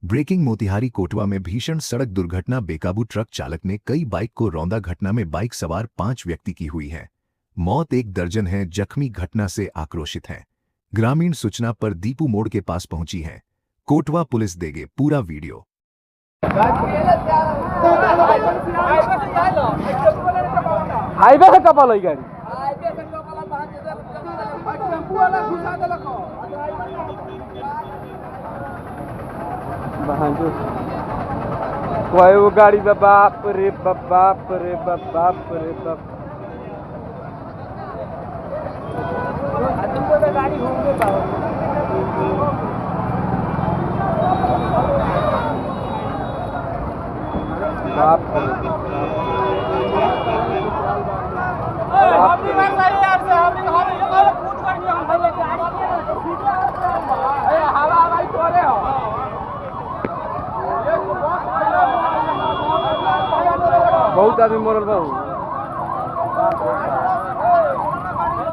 Breaking Motihari Kotwa में भीषण सड़क दुर्घटना। बेकाबू ट्रक चालक ने कई बाइक को रौंदा। घटना में बाइक सवार 5 व्यक्ति की हुई है मौत, 1 दर्जन है जख्मी। घटना से आक्रोशित हैं ग्रामीण। सूचना पर दीपू मोड़ के पास पहुंची है कोटवा पुलिस। देगे पूरा वीडियो। हाईवे से कपल है गाड़ी वो गाड़ी बाप रे बाप रे बाप रे बाप। गाड़ी घूम के बाप बहुत आदमी मरल बा।